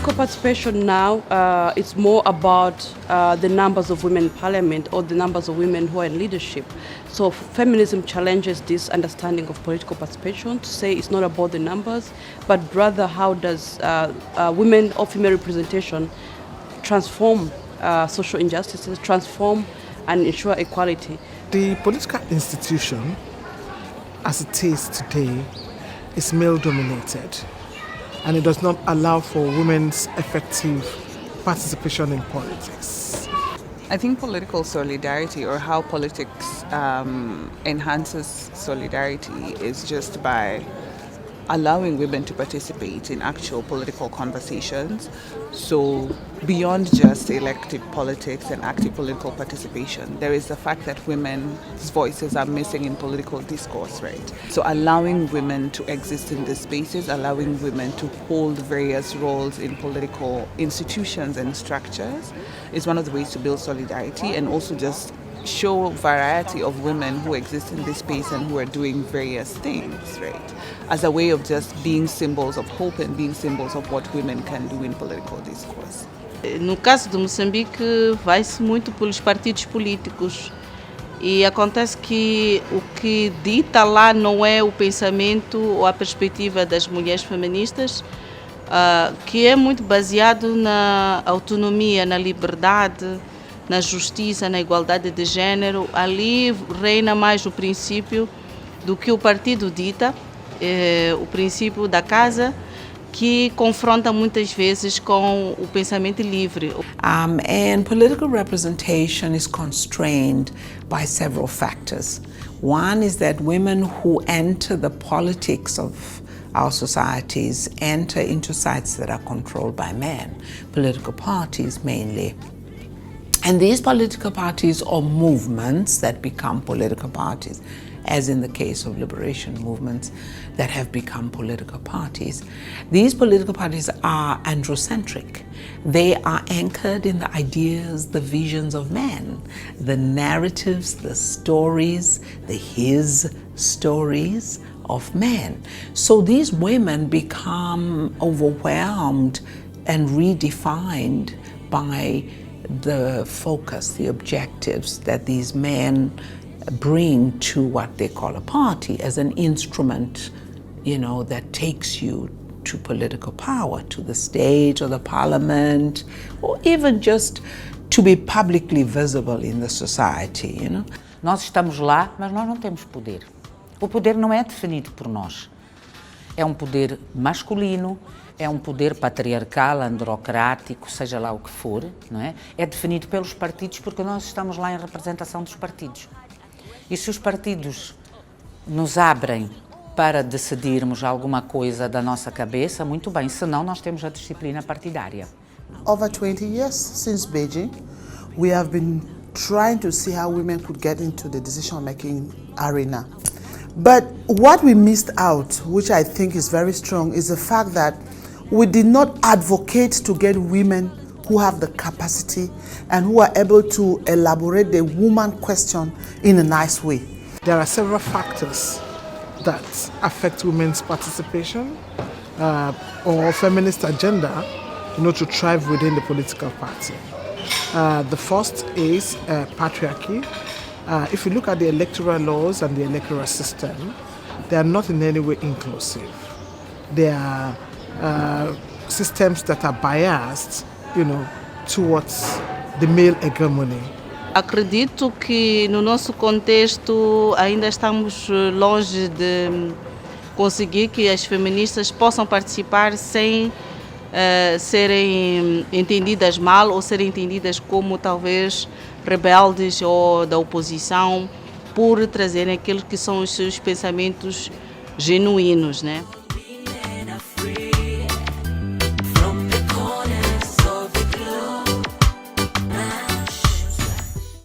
Political participation now, it's more about the numbers of women in parliament or the numbers of women who are in leadership. So feminism challenges this understanding of political participation to say it's not about the numbers, but rather how does women or female representation transform social injustices, transform and ensure equality. The political institution, as it is today, is male-dominated, and it does not allow for women's effective participation in politics. I think political solidarity, or how politics enhances solidarity, is just by allowing women to participate in actual political conversations. So beyond just elected politics and active political participation, there is the fact that women's voices are missing in political discourse, right? So allowing women to exist in these spaces, allowing women to hold various roles in political institutions and structures is one of the ways to build solidarity, and also just show variety of women who exist in this space and who are doing various things, right? As a way of just being symbols of hope and being symbols of what women can do in political discourse. No caso de Moçambique, vai-se muito pelos partidos políticos e acontece que o que dita lá não é o pensamento ou a perspectiva das mulheres feministas, que é muito baseado na autonomia, na liberdade, na justiça, na igualdade de género. Ali reina mais o princípio do que o partido dita, o princípio da casa, que confronta muitas vezes com o pensamento livre. And political representation is constrained by several factors. One is that women who enter the politics of our societies enter into sites that are controlled by men, political parties mainly. And these political parties or movements that become political parties, as in the case of liberation movements that have become political parties, these political parties are androcentric. They are anchored in the ideas, the visions of men, the narratives, the stories, his stories of men. So these women become overwhelmed and redefined by the focus, the objectives that these men bring to what they call a party as an instrument, that takes you to political power, to the stage or the parliament, or even just to be publicly visible in the society, Nós estamos lá, mas nós não temos poder. O poder não é definido por nós. É um poder masculino, é um poder patriarcal, androcrático, seja lá o que for, não é? É definido pelos partidos, porque nós estamos lá em representação dos partidos. E se os partidos nos abrem para decidirmos alguma coisa da nossa cabeça, muito bem, senão nós temos a disciplina partidária. Over 20 years since Beijing, we have been trying to see how women could get into the decision-making arena. But what we missed out, which I think is very strong, is the fact that we did not advocate to get women who have the capacity and who are able to elaborate the woman question in a nice way. There are several factors that affect women's participation or feminist agenda, to thrive within the political party. The first is patriarchy. If you look at the electoral laws and the electoral system, they are not in any way inclusive. They are systems that are biased, towards the male hegemony. Acredito que no nosso contexto ainda estamos longe de conseguir que as feministas possam participar sem serem entendidas mal ou serem entendidas como talvez rebeldes ou da oposição por trazerem aqueles que são os seus pensamentos genuínos, né?